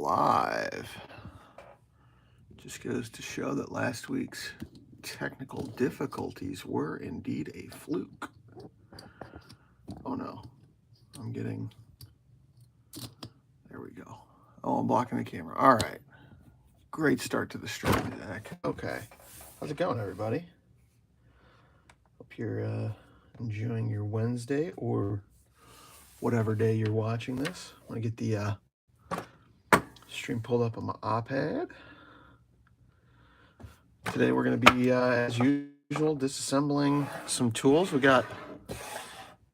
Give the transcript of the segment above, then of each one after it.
live. Just goes to show that last week's technical difficulties were indeed a fluke. Oh no, I'm getting, there we go. Oh, I'm blocking the camera. All right, great start to the stream, Zach. Okay, how's it going, everybody? Hope you're enjoying your Wednesday or whatever day you're watching this. I'm gonna get the stream pulled up on my iPad. Today we're going to be, as usual, disassembling some tools. We got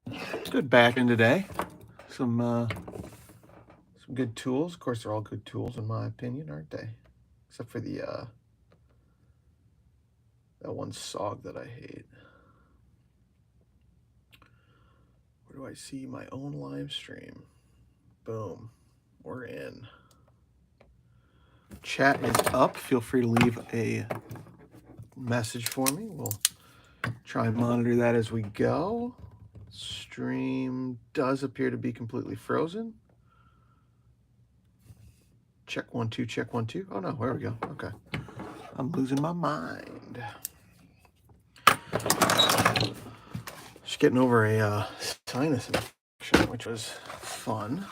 a good batch in today. Some good tools. Of course, they're all good tools in my opinion, aren't they? Except for the that one SOG that I hate. Where do I see my own live stream? Boom. We're in. Chat is up. Feel free to leave a message for me. We'll try and monitor that as we go. Stream does appear to be completely frozen. Check 1 2, check 1 2. Oh no, there we go. Okay. I'm losing my mind. Just getting over a sinus infection, which was fun.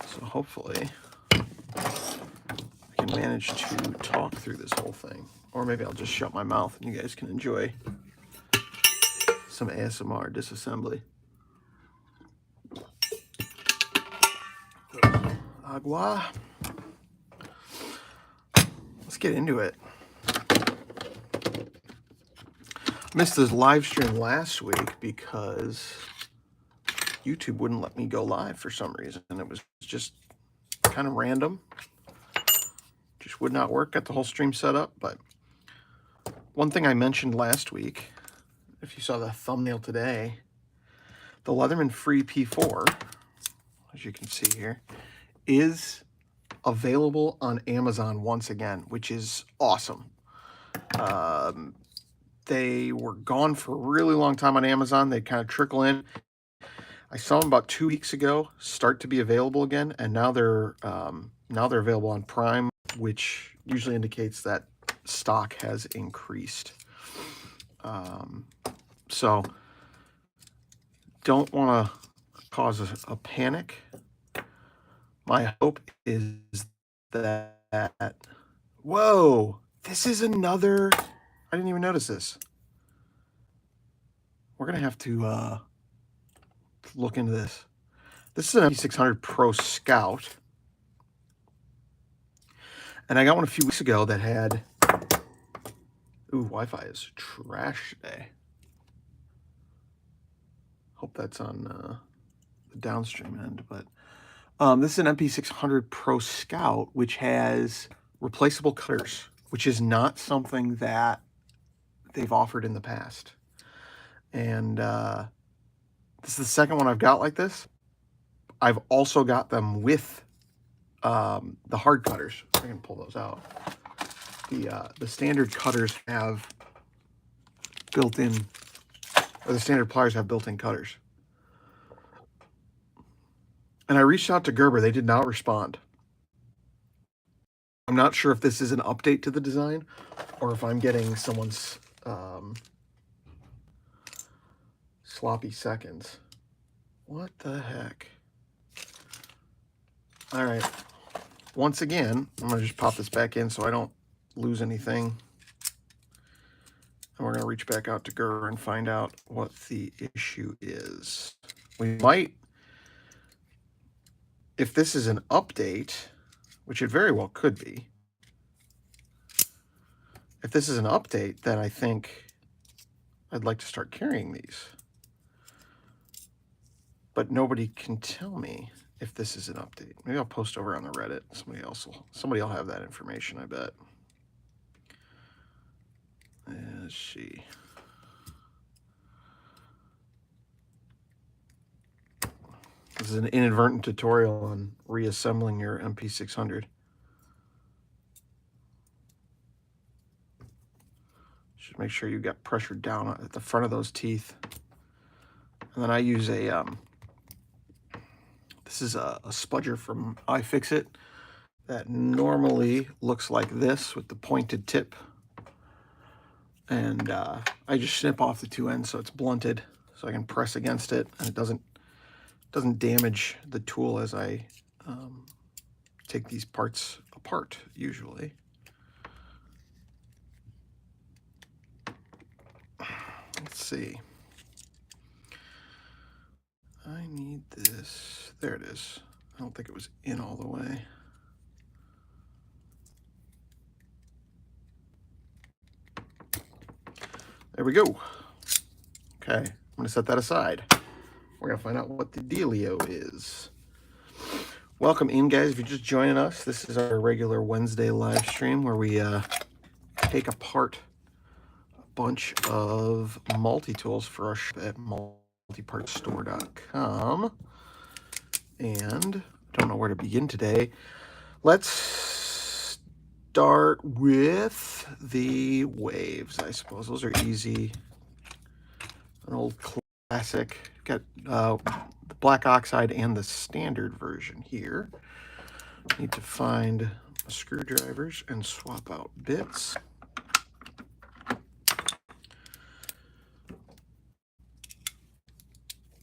So hopefully I can manage to talk through this whole thing. Or maybe I'll just shut my mouth and you guys can enjoy some ASMR disassembly. Agua. Let's get into it. Missed this live stream last week because YouTube wouldn't let me go live for some reason. And it was just kind of random. Just would not work. Got the whole stream set up. But one thing I mentioned last week, if you saw the thumbnail today, the Leatherman Free P4, as you can see here, is available on Amazon once again, which is awesome. They were gone for a really long time on Amazon. They kind of trickle in. I saw them about 2 weeks ago start to be available again, and now they're available on Prime, which usually indicates that stock has increased. So don't want to cause a panic. My hope is that, whoa, this is another, I didn't even notice this. We're going to have to look into this. This is an MP600 Pro Scout. And I got one a few weeks ago that had, ooh, Wi-Fi is trash today. Hope that's on the downstream end, but this is an MP600 Pro Scout, which has replaceable cutters, which is not something that they've offered in the past. And this is the second one I've got like this. I've also got them with the hard cutters. I can pull those out. The standard cutters have built-in, or the standard pliers have built-in cutters. And I reached out to Gerber. They did not respond. I'm not sure if this is an update to the design or if I'm getting someone's sloppy seconds. What the heck? All right. Once again, I'm going to just pop this back in so I don't lose anything. And we're going to reach back out to Gerber and find out what the issue is. We might, if this is an update, which it very well could be, if this is an update, then I think I'd like to start carrying these. But nobody can tell me if this is an update. Maybe I'll post over on the Reddit. Somebody will have that information, I bet. Let's see. This is an inadvertent tutorial on reassembling your MP600. Should make sure you get pressure down at the front of those teeth. And then I use a, this is a spudger from iFixit. that normally looks like this with the pointed tip. And I just snip off the two ends so it's blunted, so I can press against it and it doesn't damage the tool as I take these parts apart usually. Let's see. I need this. There it is. I don't think it was in all the way. There we go. Okay, I'm going to set that aside. We're going to find out what the dealio is. Welcome in, guys. If you're just joining us, this is our regular Wednesday live stream where we take apart a bunch of multi-tools for our shop at multipartstore.com. And I don't know where to begin today. Let's start with the waves, I suppose. Those are easy. An old classic. Got the black oxide and the standard version here. Need to find screwdrivers and swap out bits.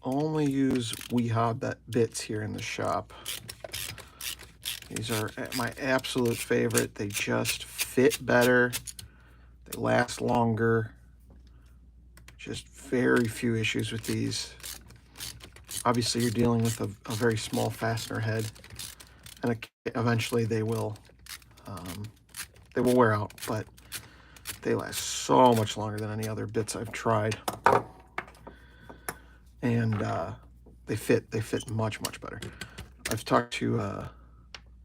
Only use Weehaw bits here in the shop. These are my absolute favorite. They just fit better. They last longer. Just very few issues with these. Obviously, you're dealing with a very small fastener head, and eventually they will wear out, but they last so much longer than any other bits I've tried. And they fit much better. I've talked to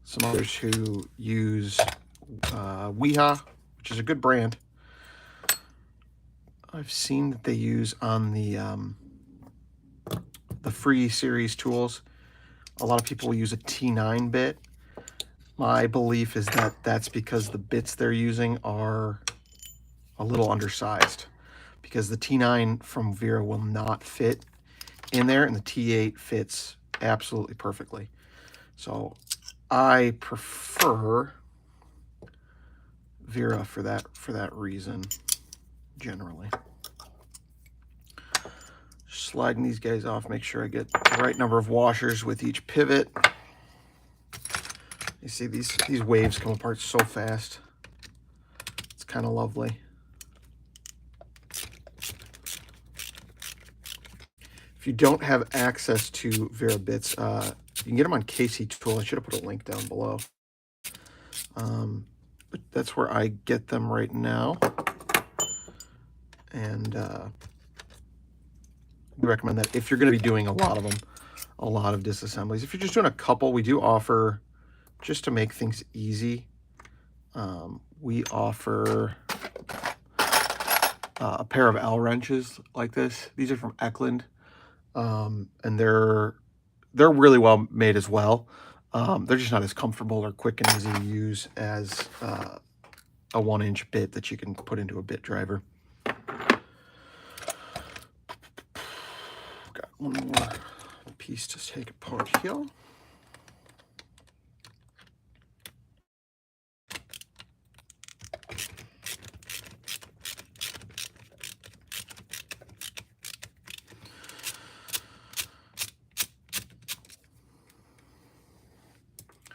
some others who use Weehaw, which is a good brand. I've seen that they use on the free series tools. A lot of people will use a T9 bit. My belief is that that's because the bits they're using are a little undersized, because the T9 from Vera will not fit in there, and the T8 fits absolutely perfectly. So I prefer Vera for that reason, generally. Sliding these guys off, make sure I get the right number of washers with each pivot. You see these waves come apart so fast. It's kind of lovely. If you don't have access to Vera bits, you can get them on KC Tool. I should have put a link down below. But that's where I get them right now. And we recommend that if you're going to be doing a lot of them, a lot of disassemblies. If you're just doing a couple, we do offer, just to make things easy, we offer a pair of L wrenches like this. These are from Eklund, and they're really well made as well. They're just not as comfortable or quick and easy to use as a 1-inch bit that you can put into a bit driver. Got one more piece to take apart here.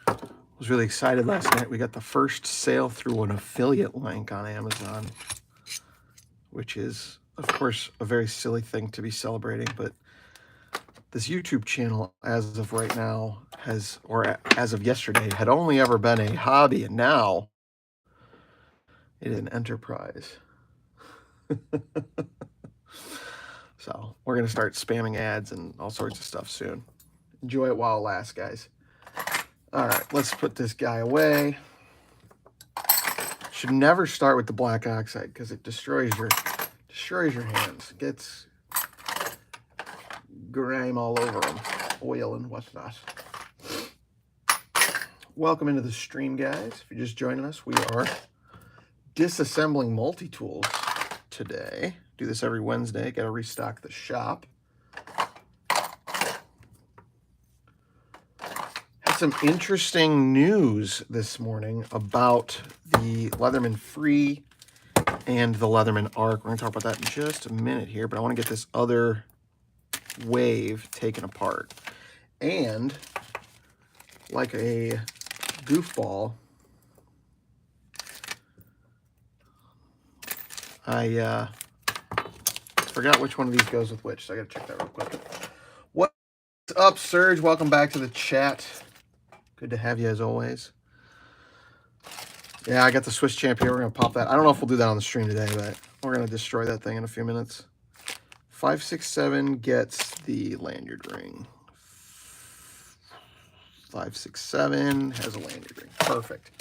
I was really excited last night. We got the first sale through an affiliate link on Amazon, which is, of course, a very silly thing to be celebrating, but this YouTube channel, as of right now, as of yesterday, had only ever been a hobby, and now it is an enterprise. So we're going to start spamming ads and all sorts of stuff soon. Enjoy it while it lasts, guys. All right, let's put this guy away. Should never start with the black oxide because it destroys your hands. It gets grime all over them, oil and whatnot. Welcome into the stream, guys. If you're just joining us, we are disassembling multi-tools today. Do this every Wednesday. Got to restock the shop. Has some interesting news this morning about the Leatherman Free and the Leatherman Arc. We're going to talk about that in just a minute here, but I want to get this other wave taken apart. And like a goofball, I forgot which one of these goes with which, so I got to check that real quick. What's up, Serge? Welcome back to the chat. Good to have you as always. Yeah, I got the Swiss champ here. We're going to pop that. I don't know if we'll do that on the stream today, but we're going to destroy that thing in a few minutes. 567 gets the lanyard ring. 567 has a lanyard ring. Perfect.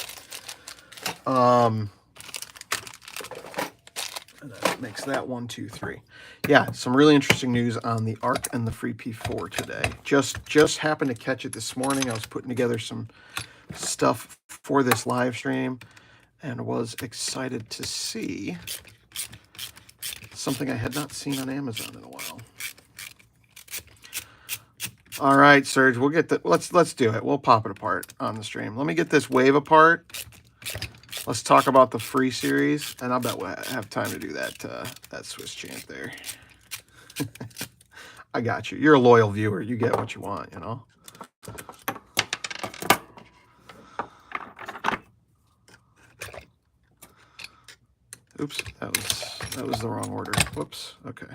And that makes that 1, 2, 3. Yeah, some really interesting news on the Arc and the Free P4 today. Just happened to catch it this morning. I was putting together some stuff for this live stream and was excited to see something I had not seen on Amazon in a while. All right, Serge, we'll get the let's do it. We'll pop it apart on the stream. Let me get this wave apart. Let's talk about the free series, and I bet we'll have time to do that Swiss champ there. I got you. You're a loyal viewer. You get what you want, you know. Oops, that was the wrong order. Whoops. Okay.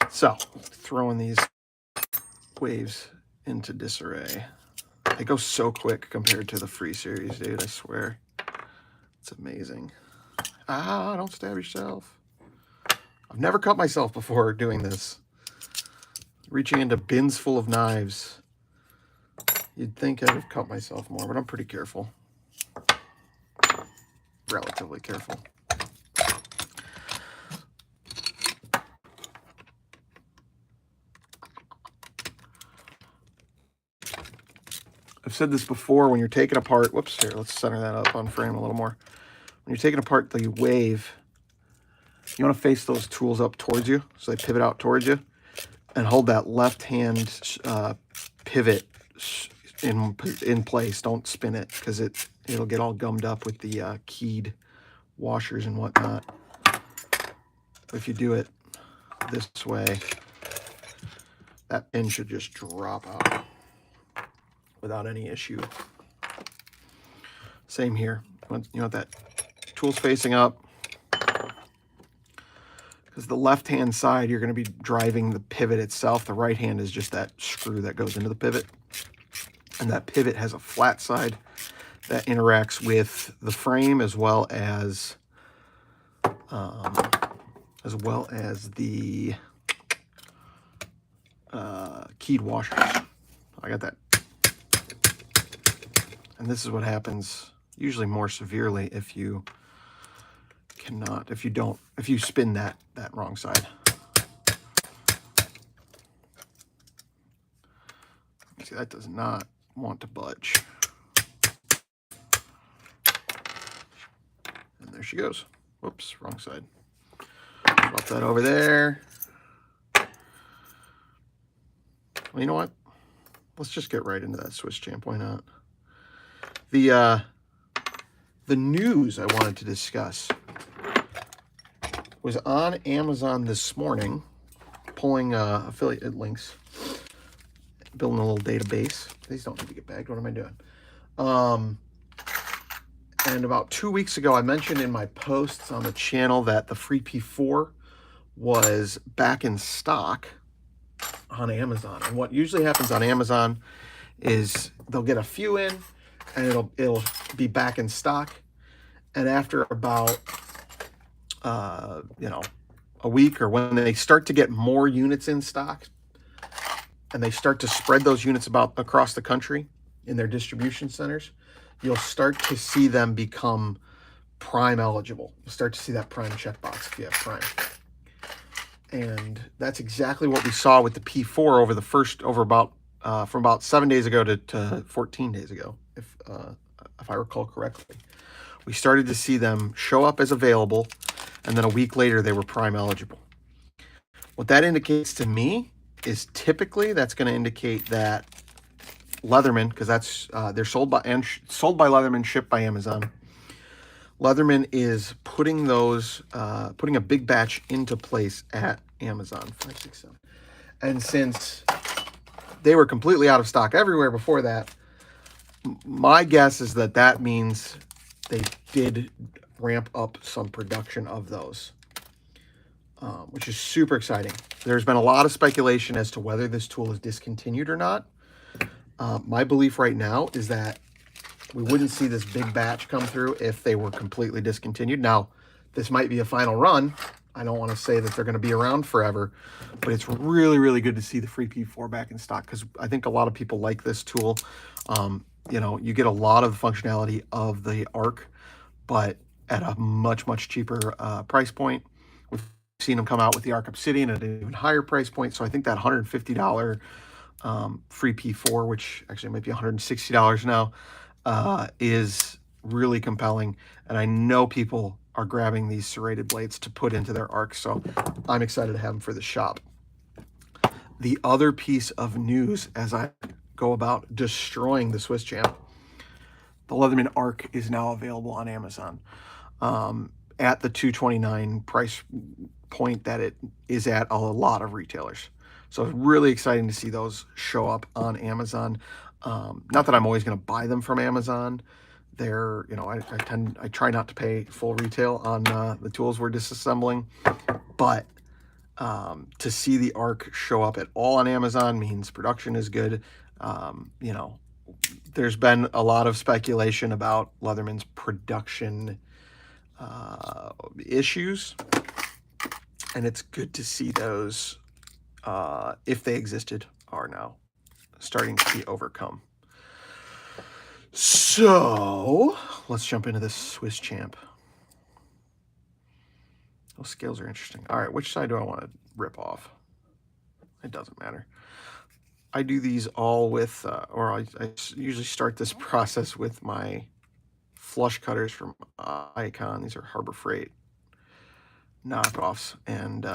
So, throwing these waves into disarray. They go so quick compared to the free series, dude. I swear. It's amazing. Ah, don't stab yourself. I've never cut myself before doing this. Reaching into bins full of knives. You'd think I'd have cut myself more, but I'm pretty careful. Relatively careful. I've said this before, when you're taking apart, whoops, here, let's center that up on frame a little more. When you're taking apart the wave, you want to face those tools up towards you, so they pivot out towards you, and hold that left hand pivot in place. Don't spin it, because it'll get all gummed up with the keyed washers and whatnot. If you do it this way, that pin should just drop out without any issue. Same here. You want that tool's facing up, because the left-hand side, you're going to be driving the pivot itself. The right hand is just that screw that goes into the pivot. And that pivot has a flat side that interacts with the frame as well as the keyed washers. I got that. And this is what happens usually more severely if you spin that wrong side. See, that does not want to budge. And there she goes. Whoops, wrong side. Swap that over there. Well, you know what? Let's just get right into that Swiss champ. Why not? The news I wanted to discuss was on Amazon this morning, pulling affiliate links, building a little database. These don't need to get bagged. What am I doing? And about 2 weeks ago, I mentioned in my posts on the channel that the Free P4 was back in stock on Amazon. And what usually happens on Amazon is they'll get a few in, and it'll be back in stock. And after about a week, or when they start to get more units in stock, and they start to spread those units about across the country in their distribution centers, you'll start to see them become Prime eligible. You'll start to see that Prime checkbox if you have Prime. And that's exactly what we saw with the P4 from about 7 days ago to 14 days ago, if I recall correctly. We started to see them show up as available, and then a week later they were Prime eligible. What that indicates to me is typically that's going to indicate that Leatherman, because that's they're sold by Leatherman, shipped by Amazon. Leatherman is putting those putting a big batch into place at Amazon 567, and since they were completely out of stock everywhere before that, my guess is that that means they did ramp up some production of those, which is super exciting. There's been a lot of speculation as to whether this tool is discontinued or not. My belief right now is that we wouldn't see this big batch come through if they were completely discontinued. Now, this might be a final run. I don't want to say that they're going to be around forever, but it's really, really good to see the Free P4 back in stock, because I think a lot of people like this tool. You know, you get a lot of the functionality of the Arc, but at a much, much cheaper price point. We've seen them come out with the Arc Obsidian at an even higher price point. So I think that $150 Free P4, which actually might be $160 now, is really compelling. And I know people are grabbing these serrated blades to put into their arcs, so I'm excited to have them for the shop. The other piece of news as I go about destroying the Swiss Champ, the Leatherman Arc is now available on Amazon at the $229 price point that it is at a lot of retailers. So it's really exciting to see those show up on Amazon. Not that I'm always going to buy them from Amazon. They're, you know, I try not to pay full retail on the tools we're disassembling, but to see the Arc show up at all on Amazon means production is good. You know, there's been a lot of speculation about Leatherman's production issues, and it's good to see those, if they existed, are now starting to be overcome. So let's jump into this Swiss Champ. Those scales are interesting. All right, which side do I want to rip off? It doesn't matter. I do these all with, or I usually start this process with my flush cutters from Icon. These are Harbor Freight knockoffs, and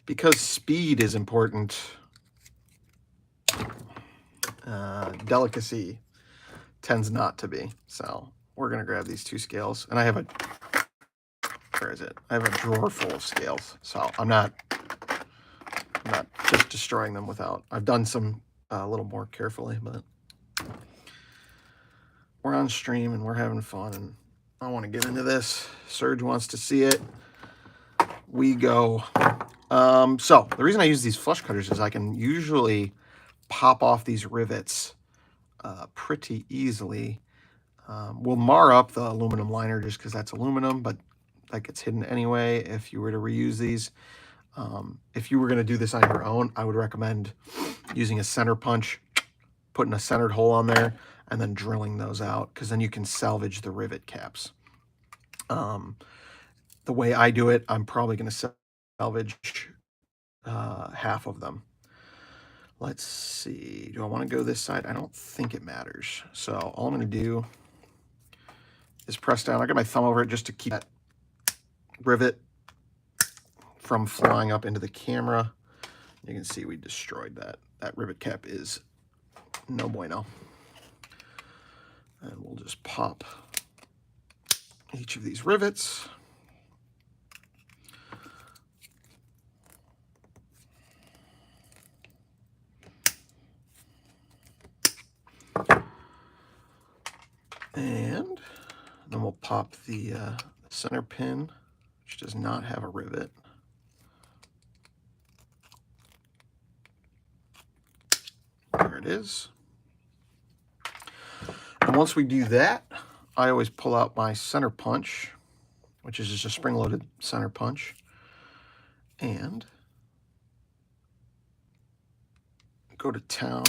because speed is important, delicacy tends not to be. So we're gonna grab these two scales, and I have a, where is it? I have a drawer full of scales, so I'm not just destroying them without. I've done some a little more carefully, but we're on stream and we're having fun, and I want to get into this. Serge wants to see it. We go. So the reason I use these flush cutters is I can usually pop off these rivets pretty easily. We'll mar up the aluminum liner just because that's aluminum, but that gets hidden anyway if you were to reuse these. If you were going to do this on your own, I would recommend using a center punch, putting a centered hole on there, and then drilling those out, because then you can salvage the rivet caps. The way I do it, I'm probably going to salvage half of them. Let's see. Do I want to go this side? I don't think it matters. So all I'm going to do is press down. I got my thumb over it just to keep that rivet from flying up into the camera. You can see we destroyed that. That rivet cap is no bueno. And we'll just pop each of these rivets. And then we'll pop the center pin, which does not have a rivet. There it is. And once we do that, I always pull out my center punch, which is just a spring-loaded center punch, and go to town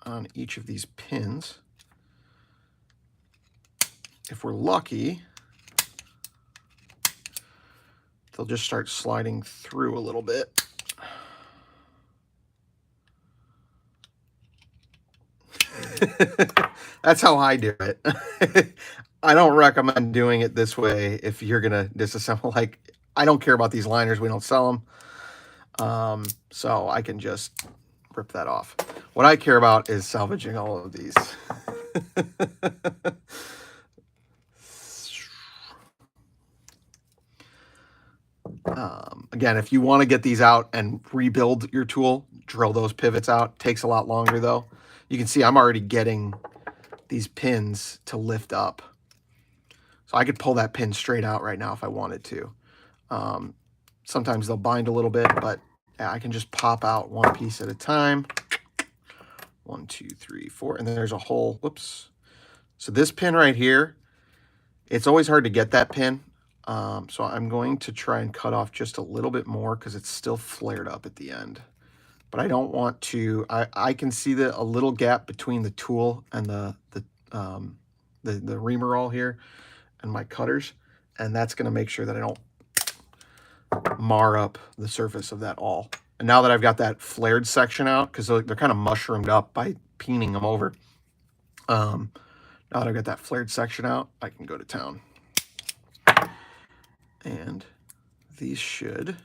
on each of these pins. If we're lucky, they'll just start sliding through a little bit. That's how I do it. I don't recommend doing it this way if you're gonna disassemble. Like, I don't care about these liners. We don't sell them. So I can just rip that off. What I care about is salvaging all of these. Again, if you want to get these out and rebuild your tool, drill those pivots out. Takes a lot longer though. You can see I'm already getting these pins to lift up. So I could pull that pin straight out right now if I wanted to. Sometimes they'll bind a little bit, but yeah, I can just pop out one piece at a time. 1, 2, 3, 4, and then there's a hole. Whoops. So this pin right here, it's always hard to get that pin. So I'm going to try and cut off just a little bit more because it's still flared up at the end. But I don't want to, I can see a little gap between the tool and the reamer roll here and my cutters. And that's going to make sure that I don't mar up the surface of that awl. And now that I've got that flared section out, because they're kind of mushroomed up by peening them over. Now that I've got that flared section out, I can go to town. And these should...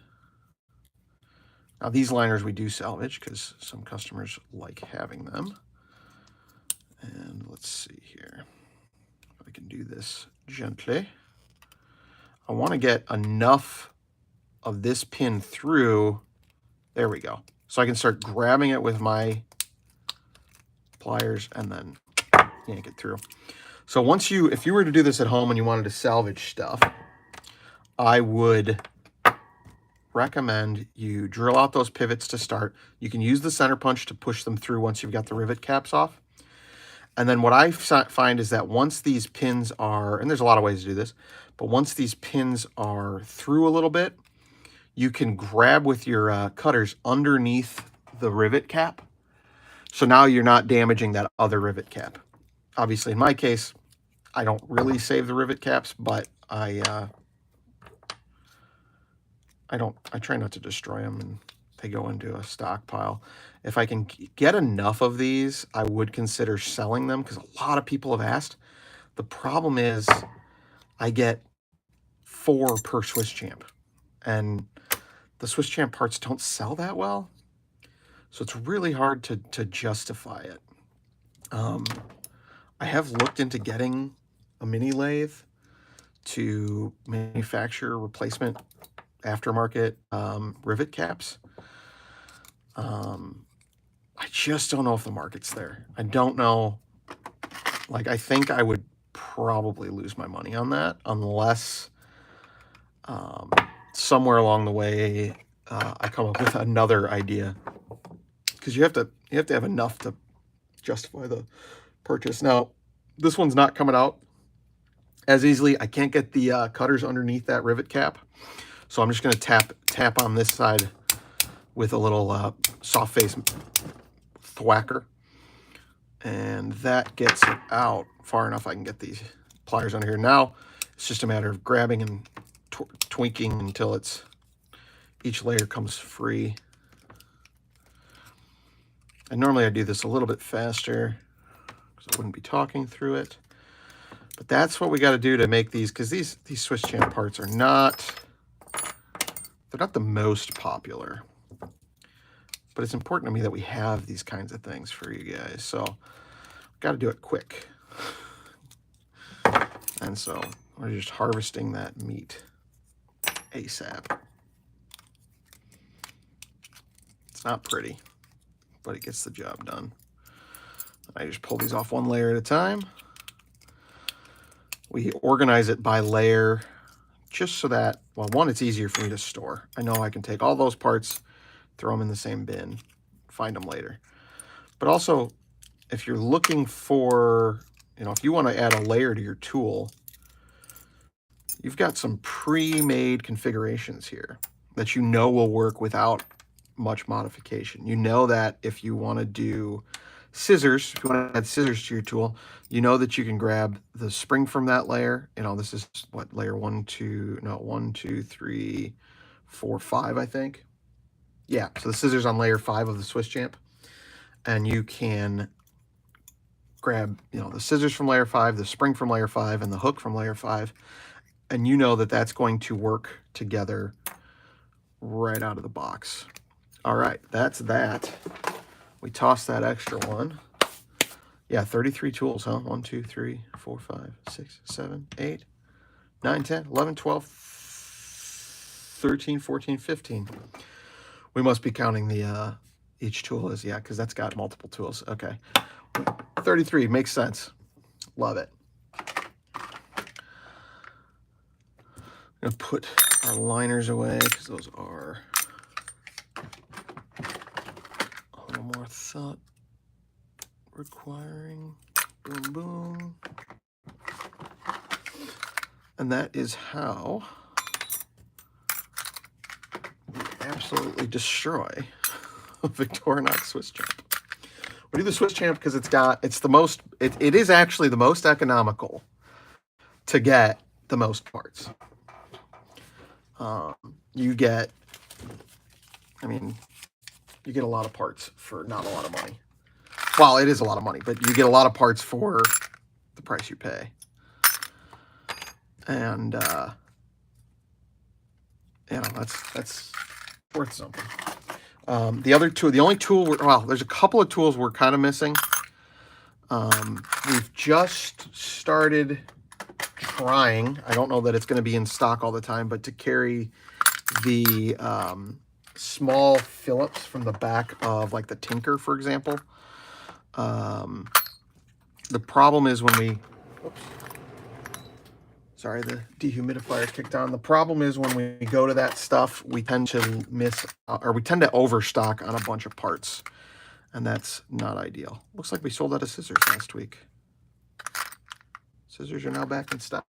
Now these liners we do salvage because some customers like having them. And let's see here. If I can do this gently. I want to get enough of this pin through. There we go. So I can start grabbing it with my pliers and then yank it through. So once if you were to do this at home and you wanted to salvage stuff, I would recommend you drill out those pivots to start. You can use the center punch to push them through once you've got the rivet caps off. And then what I find is that once these pins are, and there's a lot of ways to do this, but once these pins are through a little bit, you can grab with your cutters underneath the rivet cap. So now you're not damaging that other rivet cap. Obviously, in my case, I don't really save the rivet caps, but I try not to destroy them, and they go into a stockpile. If I can get enough of these, I would consider selling them because a lot of people have asked. The problem is I get 4 per Swiss Champ, and the Swiss Champ parts don't sell that well. So it's really hard to justify it. I have looked into getting a mini lathe to manufacture replacement aftermarket rivet caps. I just don't know if the market's there. I don't know. Like, I think I would probably lose my money on that unless somewhere along the way I come up with another idea, because you have to have enough to justify the purchase. Now, this one's not coming out as easily. I can't get the cutters underneath that rivet cap, so I'm just going to tap on this side with a little soft face thwacker, and that gets it out far enough I can get these pliers under here. Now it's just a matter of grabbing and tweaking until each layer comes free. And normally I do this a little bit faster because I wouldn't be talking through it. But that's what we got to do to make these, because these Swiss Champ parts are not the most popular. But it's important to me that we have these kinds of things for you guys. So got to do it quick. And so we're just harvesting that meat ASAP. It's not pretty, but it gets the job done. I just pull these off one layer at a time. We organize it by layer just so that, well, one, it's easier for me to store. I know I can take all those parts, throw them in the same bin, find them later. But also, if you're looking for, if you want to add a layer to your tool, you've got some pre-made configurations here that will work without much modification. You know that if you want to do scissors, if you want to add scissors to your tool, you know that you can grab the spring from that layer. This is what, layer 1, 2, 3, 4, 5, I think. Yeah, so the scissors on layer 5 of the Swiss Champ. And you can grab, the scissors from layer 5, the spring from layer 5, and the hook from layer 5. And you know that that's going to work together right out of the box. All right, that's that. We toss that extra one. Yeah, 33 tools, huh? 1, 2, 3, 4, 5, 6, 7, 8, 9, 10, 11, 12, 13, 14, 15. We must be counting the each tool as, yeah, because that's got multiple tools. Okay. 33 makes sense. Love it. I'm going to put our liners away because those are a little more thought requiring. Boom, boom. And that is how we absolutely destroy a Victorinox Swiss champ. We do the Swiss champ because it is actually the most economical to get the most parts. You get a lot of parts for not a lot of money. Well, it is a lot of money, but you get a lot of parts for the price you pay. And that's worth something. The only tool, there's a couple of tools we're kind of missing. We've just started trying, I don't know that it's going to be in stock all the time, but to carry the small Phillips from the back of like the Tinker, for example. The problem is when we, sorry, the dehumidifier kicked on. The problem is when we go to that stuff, we tend to we tend to overstock on a bunch of parts, and that's not ideal. Looks like we sold out of scissors last week. Scissors are now back in stock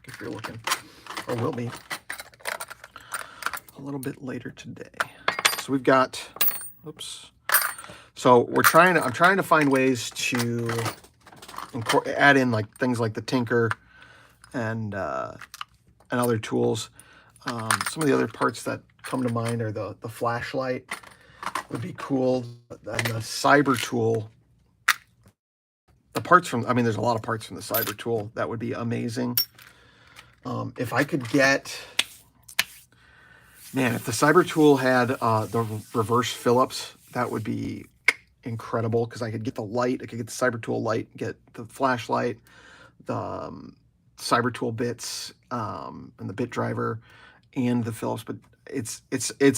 if you're looking, or will be a little bit later today. So we've got, oops. So I'm trying to find ways to add in like things like the Tinker and other tools. Some of the other parts that come to mind are the flashlight would be cool, and the Cyber tool. The parts from, there's a lot of parts from the Cyber tool that would be amazing. If I could get, if the Cyber tool had the reverse Phillips, that would be incredible because I could get the light, I could get the Cyber tool light, get the flashlight, the Cyber tool bits, and the bit driver, and the Phillips. But it's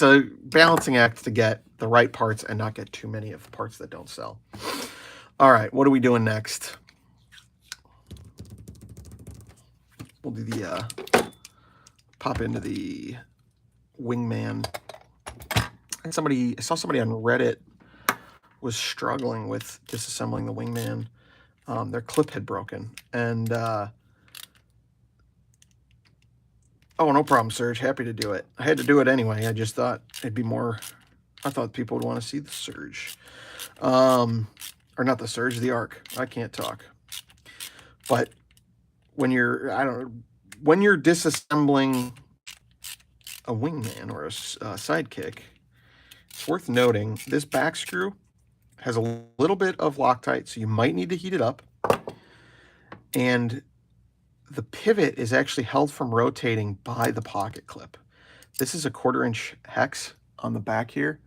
a balancing act to get the right parts and not get too many of parts that don't sell. All right, what are we doing next? We'll do the pop into the Wingman. And I saw somebody on Reddit was struggling with disassembling the Wingman. Their clip had broken, and oh, no problem, Serge. Happy to do it. I had to do it anyway. I just thought it'd be more. I thought people would want to see the Surge, or not the Surge, the Arc. I can't talk. But when you're disassembling a Wingman or a Sidekick, it's worth noting this back screw has a little bit of Loctite, so you might need to heat it up. And the pivot is actually held from rotating by the pocket clip. This is a 1/4-inch hex on the back here,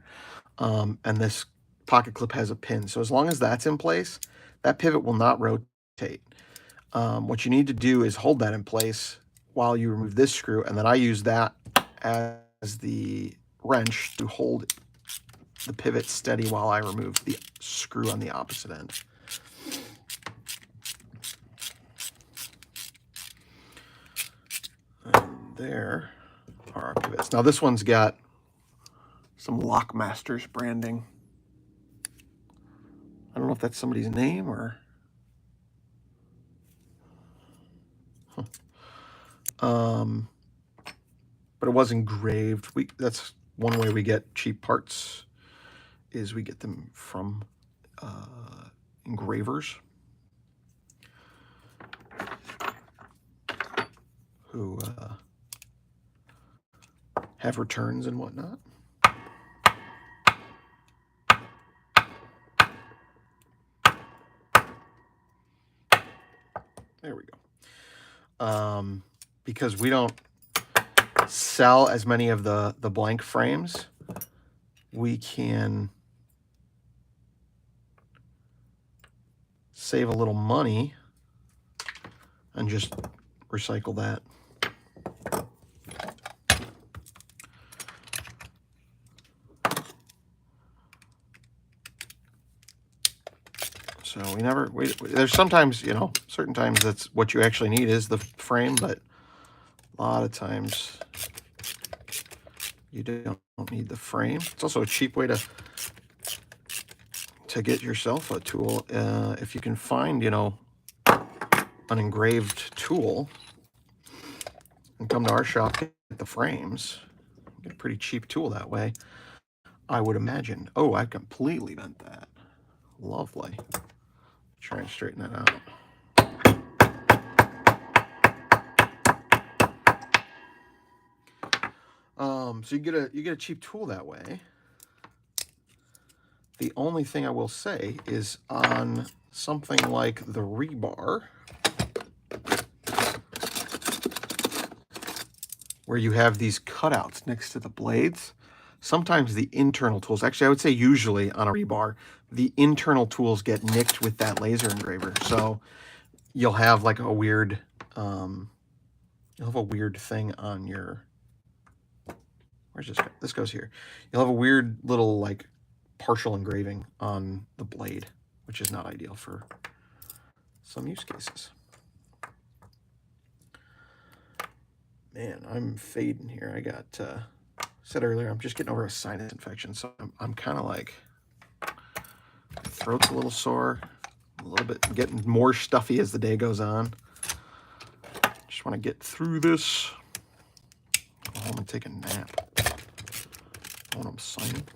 and this pocket clip has a pin. So as long as that's in place, that pivot will not rotate. What you need to do is hold that in place while you remove this screw, and then I use that as the wrench to hold the pivot steady while I remove the screw on the opposite end. And there are our pivots. Now this one's got some Lockmasters branding. I don't know if that's somebody's name or... but it was engraved. That's one way we get cheap parts, is we get them from engravers who have returns and whatnot. There we go. because we don't sell as many of the blank frames, we can save a little money and just recycle that. So there's sometimes, you know, certain times that's what you actually need is the frame, but a lot of times you don't need the frame. It's also a cheap way to get yourself a tool. If you can find, you know, an engraved tool and come to our shop, get the frames, get a pretty cheap tool that way, I would imagine. Oh, I completely bent that. Lovely. Try and straighten that out. So you get a cheap tool that way. The only thing I will say is on something like the rebar, where you have these cutouts next to the blades, sometimes the internal tools, actually I would say usually on a rebar, the internal tools get nicked with that laser engraver. So you'll have like a weird, thing on your, where's this go? This goes here. You'll have a weird little like partial engraving on the blade, which is not ideal for some use cases. Man, I'm fading here. I got, said earlier, I'm just getting over a sinus infection, so I'm kind of like, throat's a little sore, a little bit getting more stuffy as the day goes on. Just want to get through this. Go home and take a nap when I'm signing.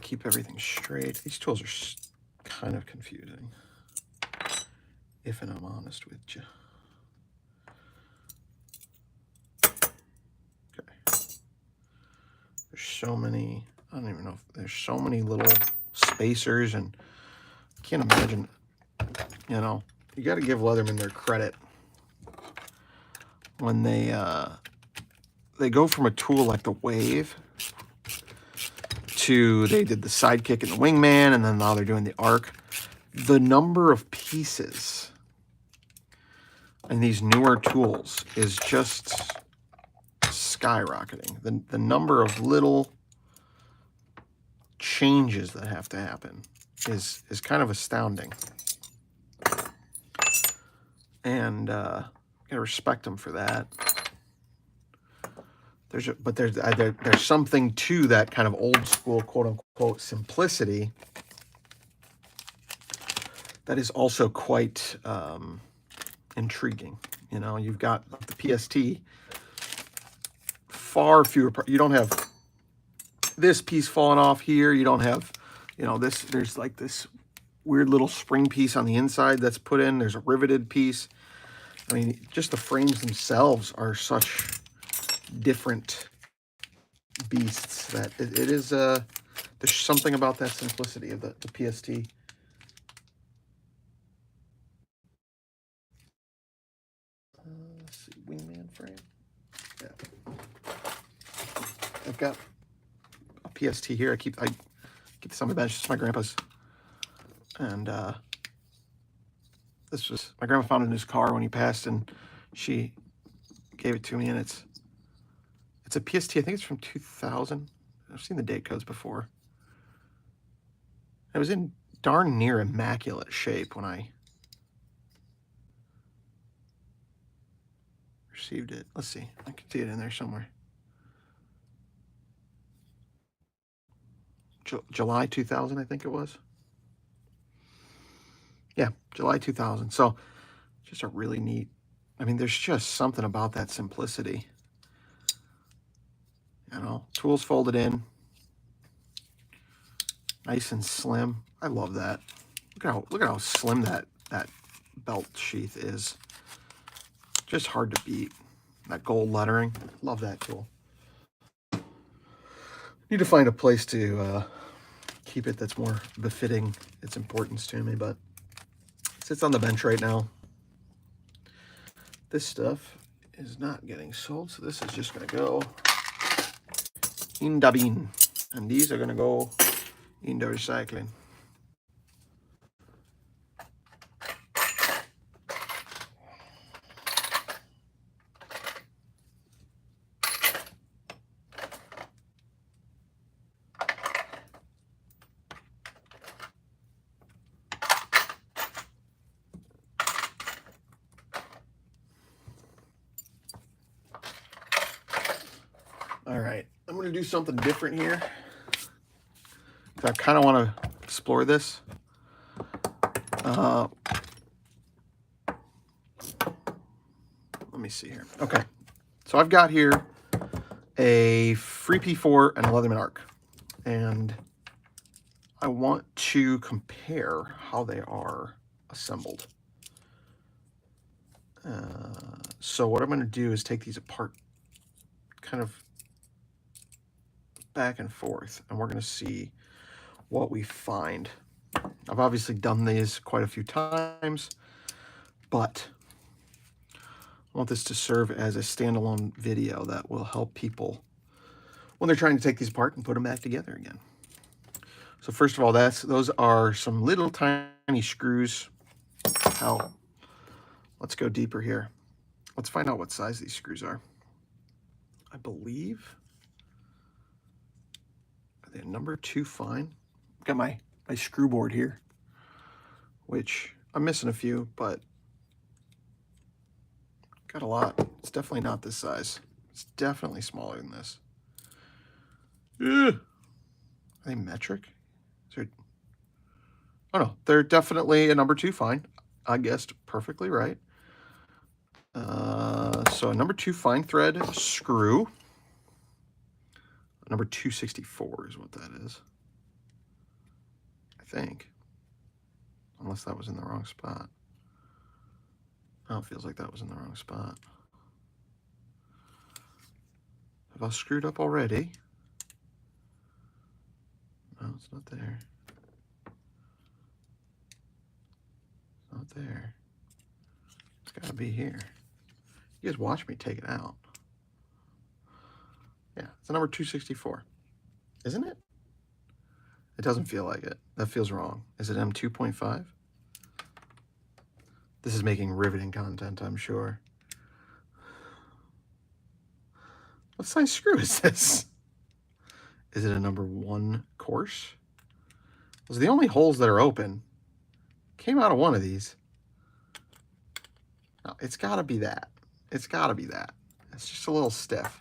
Keep everything straight. These tools are kind of confusing, if I'm honest with you. Okay. There's so many, I don't even know if there's so many little spacers, and I can't imagine, you know, you got to give Leatherman their credit when they go from a tool like the Wave to, they did the Sidekick and the Wingman, and then now they're doing the Arc. The number of pieces in these newer tools is just skyrocketing. The number of little changes that have to happen is kind of astounding. And gotta respect them for that. There's something to that kind of old school, quote unquote, simplicity that is also quite intriguing. You know, you've got the PST, far fewer. You don't have this piece falling off here. You don't have, you know, this. There's like this weird little spring piece on the inside that's put in. There's a riveted piece. I mean, just the frames themselves are such different beasts that it is there's something about that simplicity of the PST. Let's see, Wingman frame. Yeah, I've got a PST here. I keep this on my bench. It's my grandpa's, and this was, my grandma found it in his car when he passed, and she gave it to me, and it's a PST. I think it's from 2000. I've seen the date codes before. It was in darn near immaculate shape when I received it. Let's see. I can see it in there somewhere. July 2000, I think it was. Yeah, July 2000. So just a really neat, I mean, there's just something about that simplicity. You know, tools folded in, nice and slim. I love that. Look at how slim that belt sheath is. Just hard to beat. That gold lettering. Love that tool. Need to find a place to keep it that's more befitting its importance to me, but it sits on the bench right now. This stuff is not getting sold, so this is just going to go in the bin. And these are going to go in the recycling. All right, I'm going to do something different here. I kind of want to explore this. Let me see here. Okay, so I've got here a free P4 and a Leatherman arc, and I want to compare how they are assembled. So what I'm going to do is take these apart kind of back and forth, and we're going to see what we find. I've obviously done these quite a few times, but I want this to serve as a standalone video that will help people when they're trying to take these apart and put them back together again. So first of all, those are some little tiny screws. Hell, let's go deeper here. Let's find out what size these screws are. I believe, are they number 2 fine? I've got my screw board here, which I'm missing a few, but got a lot. It's definitely not this size. It's definitely smaller than this. Ugh. Are they metric? Oh no, they're definitely a number 2 fine. I guessed perfectly right. So a number 2 fine thread screw. Number 264 is what that is, I think. Unless that was in the wrong spot. Oh, it feels like that was in the wrong spot. Have I screwed up already? No, it's not there. It's not there. It's gotta be here. You guys watch me take it out. Yeah, it's a number 264. Isn't it? It doesn't feel like it. That feels wrong. Is it M2.5? This is making riveting content, I'm sure. What size screw is this? Is it a number 1 course? Those are the only holes that are open. Came out of one of these. No, it's gotta be that. It's gotta be that. It's just a little stiff.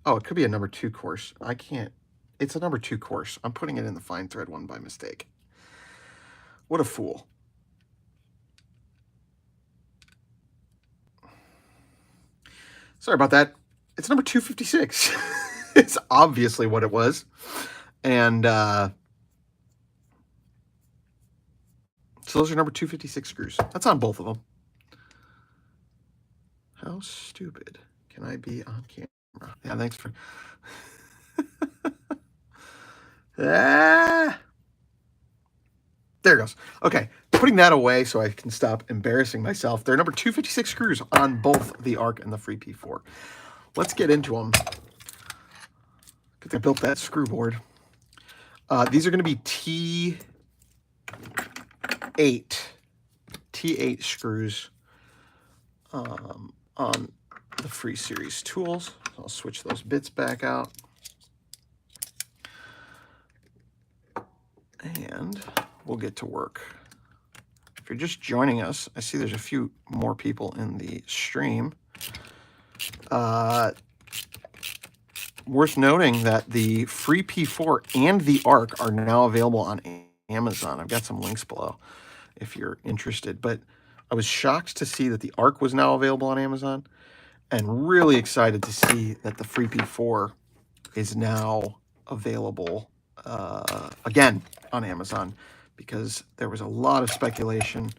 Oh, it could be a number 2 course. I can't. It's a number 2 course. I'm putting it in the fine thread one by mistake. What a fool. Sorry about that. It's number 256. It's obviously what it was. And so those are number 256 screws. That's on both of them. How stupid can I be on camera? Yeah, thanks for... There it goes. Okay, putting that away so I can stop embarrassing myself. They're number 256 screws on both the ARC and the Free P4. Let's get into them. Because I built that screw board. These are going to be T8 screws on the Free Series tools. I'll switch those bits back out. And we'll get to work. If you're just joining us, I see there's a few more people in the stream. Worth noting that the Free P4 and the ARC are now available on Amazon. I've got some links below if you're interested. But I was shocked to see that the ARC was now available on Amazon, and really excited to see that the Free P4 is now available again on Amazon, because there was a lot of speculation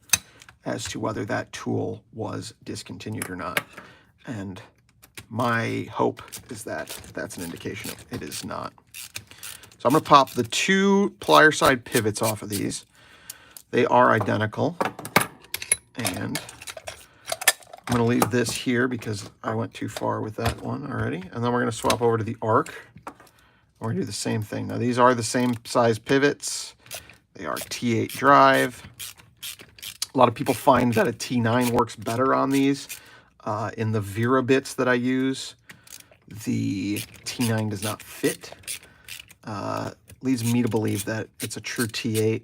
as to whether that tool was discontinued or not. And my hope is that that's an indication of it is not. So I'm going to pop the 2 plier side pivots off of these. They are identical. And I'm going to leave this here because I went too far with that one already. And then we're going to swap over to the arc. We're going to do the same thing. Now, these are the same size pivots. They are T8 drive. A lot of people find that a T9 works better on these. In the Vera bits that I use, the T9 does not fit. Leads me to believe that it's a true T8,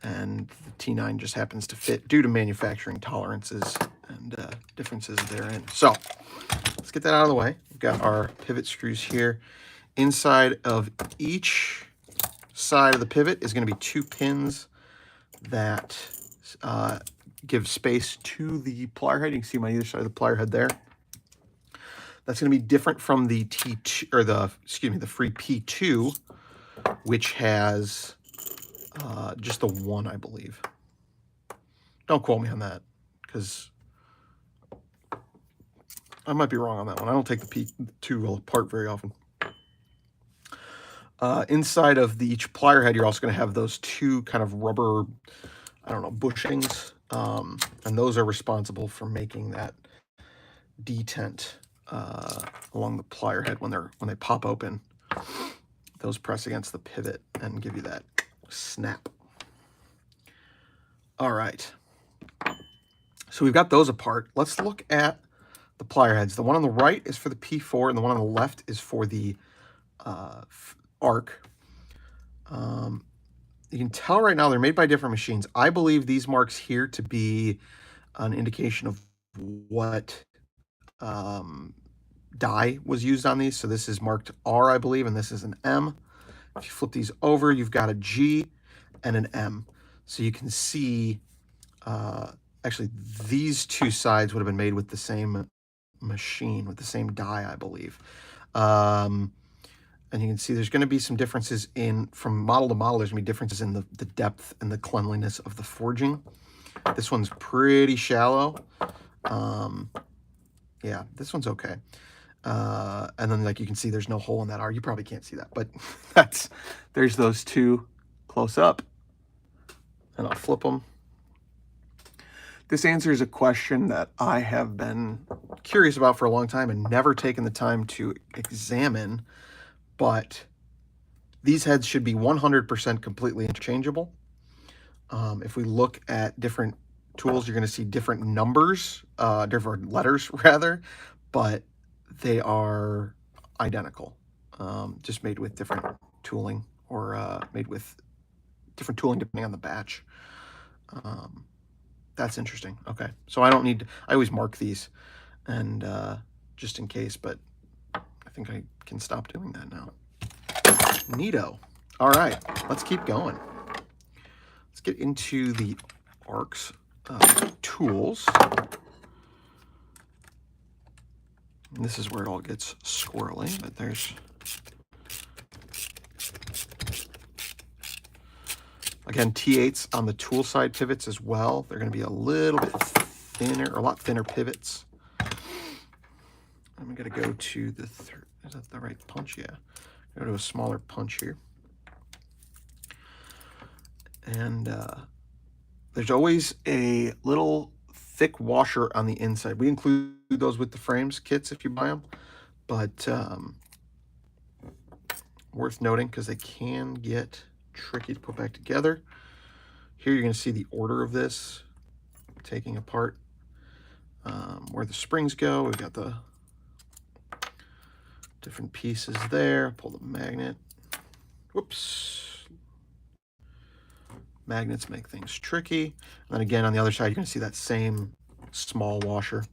and the T9 just happens to fit due to manufacturing tolerances and differences therein. So let's get that out of the way. We've got our pivot screws here. Inside of each side of the pivot is going to be 2 pins that give space to the plier head. You can see on either side of the plier head there. That's going to be different from the T2 or the free P2, which has just the one, I believe. Don't quote me on that because I might be wrong on that one. I don't take the P2 apart very often. Inside of each plier head, you're also going to have those 2 kind of rubber, I don't know, bushings, and those are responsible for making that detent along the plier head when they pop open. Those press against the pivot and give you that snap. All right. So we've got those apart. Let's look at the plier heads. The one on the right is for the P4, and the one on the left is for the arc. You can tell right now they're made by different machines. I believe these marks here to be an indication of what die was used on these. So this is marked R, I believe, and this is an M. If you flip these over, you've got a G and an M. So you can see, actually, these 2 sides would have been made with the same machine, with the same die, I believe. And you can see there's going to be some differences from model to model, there's going to be differences in the depth and the cleanliness of the forging. This one's pretty shallow. Yeah, this one's okay. And then, like, you can see there's no hole in that R. You probably can't see that, but there's those 2 close up. And I'll flip them. This answers a question that I have been curious about for a long time and never taken the time to examine, but these heads should be 100% completely interchangeable. If we look at different tools, you're going to see different numbers, different letters rather, but they are identical, just made with different tooling or made with different tooling depending on the batch. That's interesting. Okay, so I don't need to, I always mark these and just in case, but I think I can stop doing that now. Neato. All right, let's keep going. Let's get into the arcs tools. And this is where it all gets squirrely, but there's, again, T8s on the tool side pivots as well. They're going to be a little bit thinner, or a lot thinner pivots. I'm going to go to the third. Is that the right punch? Yeah. Go to a smaller punch here. And there's always a little thick washer on the inside. We include those with the frames kits if you buy them, but worth noting because they can get tricky to put back together. Here you're going to see the order of this, taking apart where the springs go. We've got the different pieces there. Pull the magnet. Whoops. Magnets make things tricky. And then again, on the other side, you're going to see that same small washer.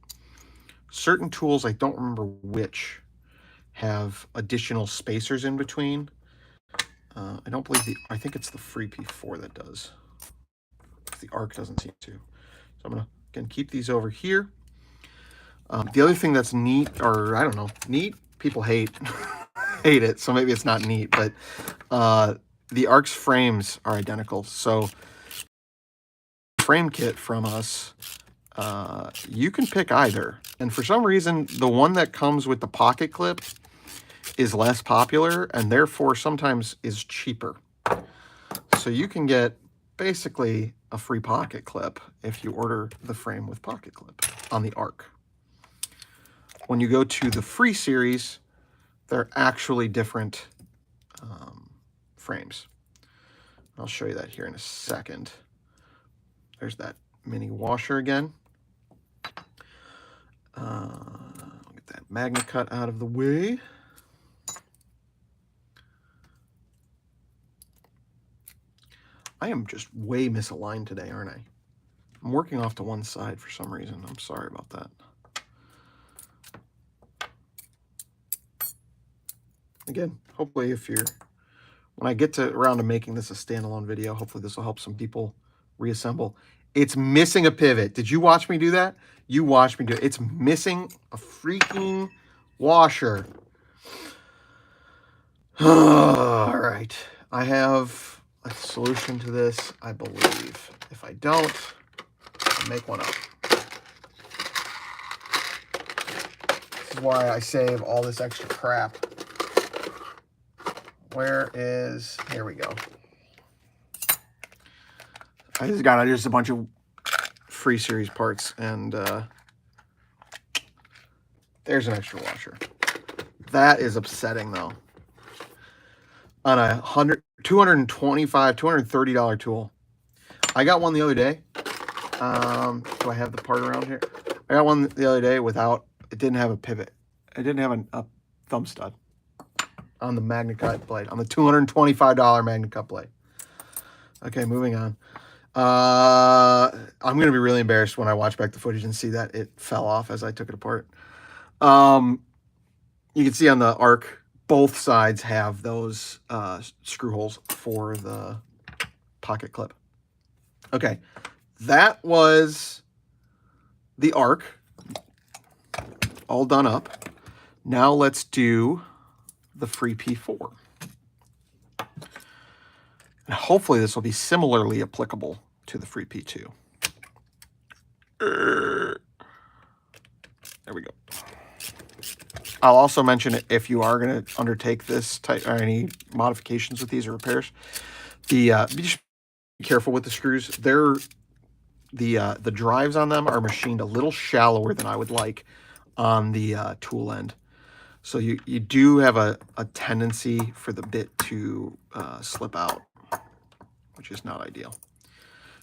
Certain tools, I don't remember which, have additional spacers in between. I don't believe I think it's the free P4 that does. The arc doesn't seem to. So I'm going to, again, keep these over here. The other thing that's neat, or I don't know, neat, people hate it, so maybe it's not neat, but the arc's frames are identical. So frame kit from us, you can pick either. And for some reason, the one that comes with the pocket clip is less popular and therefore sometimes is cheaper. So you can get basically a free pocket clip if you order the frame with pocket clip on the Arc. When you go to the free series, they're actually different frames. I'll show you that here in a second. There's that mini washer again. I'll get that magnet cut out of the way. I am just way misaligned today, aren't I? I'm working off to one side for some reason. I'm sorry about that. Again, hopefully when I get around to making this a standalone video, hopefully this will help some people reassemble. It's missing a pivot. Did you watch me do that? You watched me do it. It's missing a freaking washer. All right. I have a solution to this, I believe. If I don't, I'll make one up. This is why I save all this extra crap. Here we go. I just got just a bunch of free series parts, and there's an extra washer. That is upsetting though. On a $225, $230 tool. I got one the other day. Do I have the part around here? I got one the other day it didn't have a pivot. It didn't have a thumb stud on the magnet cut blade, on the $225 magnet cut blade. Okay, moving on. I'm going to be really embarrassed when I watch back the footage and see that it fell off as I took it apart. You can see on the Arc, both sides have those screw holes for the pocket clip. Okay, that was the Arc, all done up. Now let's do the free P4. And hopefully this will be similarly applicable to the free P2. There we go. I'll also mention it if you are going to undertake this type or any modifications with these or repairs. Be just be careful with the screws. The drives on them are machined a little shallower than I would like on the tool end. So you do have a tendency for the bit to slip out, which is not ideal.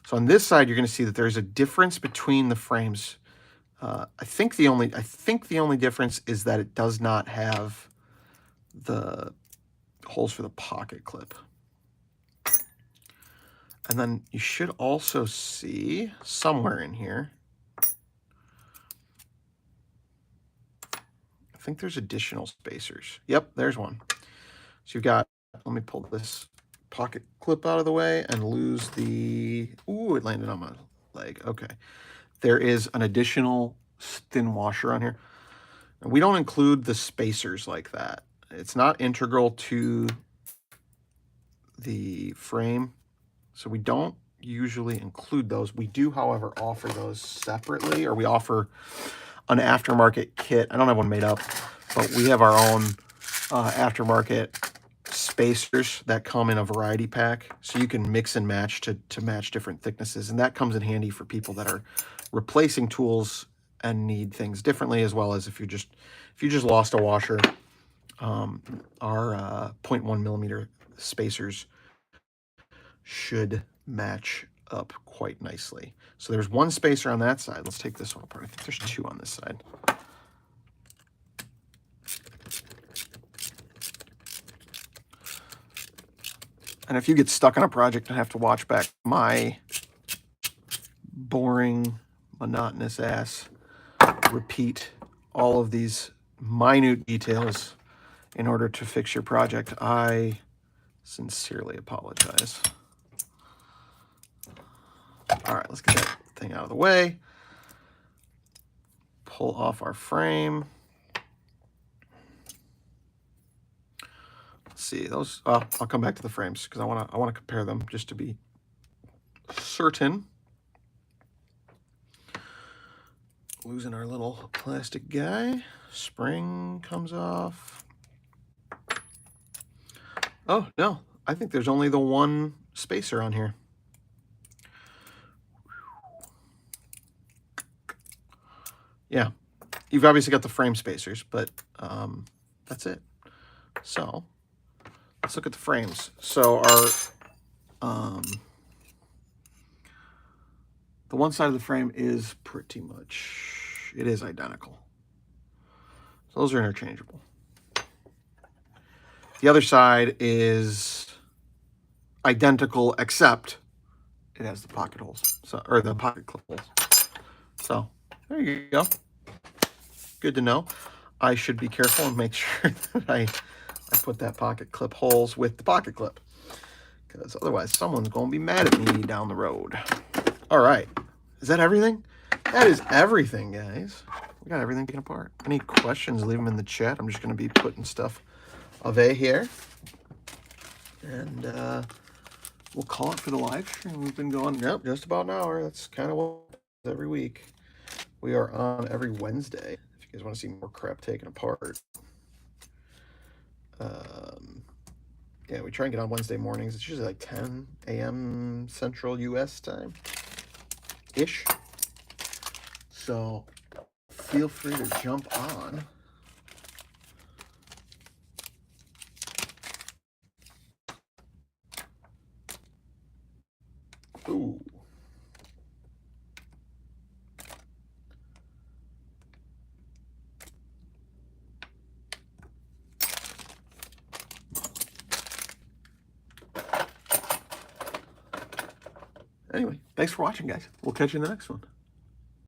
So on this side, you're going to see that there's a difference between the frames. I think the only difference is that it does not have the holes for the pocket clip. And then you should also see somewhere in here, I think there's additional spacers. Yep, there's one. So you've got, let me pull this pocket clip out of the way and lose the, ooh, it landed on my leg. Okay. There is an additional thin washer on here. And we don't include the spacers like that. It's not integral to the frame, so we don't usually include those. We do, however, offer those separately, or we offer an aftermarket kit. I don't have one made up, but we have our own aftermarket spacers that come in a variety pack, so you can mix and match to match different thicknesses, and that comes in handy for people that are replacing tools and need things differently, as well as if you just lost a washer. Our 0.1 millimeter spacers should match up quite nicely. So there's one spacer on that side. Let's take this one apart. I think there's two on this side. And if you get stuck on a project and have to watch back my boring, monotonous ass repeat all of these minute details in order to fix your project, I sincerely apologize. All right, let's get that thing out of the way. Pull off our frame. Let's see those. I'll come back to the frames because I want to compare them just to be certain. Losing our little plastic guy. Spring comes off. Oh, no. I think there's only the one spacer on here. Yeah. You've obviously got the frame spacers, but that's it. So let's look at the frames. So our the one side of the frame is pretty much, it is identical. So those are interchangeable. The other side is identical, except it has the pocket holes, so, or the pocket clip holes. So there you go. Good to know. I should be careful and make sure that I put that pocket clip holes with the pocket clip, because otherwise someone's going to be mad at me down the road. All right. Is that everything? That is everything, guys. We got everything taken apart. Any questions, leave them in the chat. I'm just going to be putting stuff away here. And we'll call it for the live stream. We've been going, yep, just about an hour. That's kind of what every week. We are on every Wednesday. If you guys want to see more crap taken apart. Yeah, we try and get on Wednesday mornings. It's usually like 10 a.m. Central U.S. time. Ish. So feel free to jump on. Ooh. Anyway, thanks for watching, guys. We'll catch you in the next one.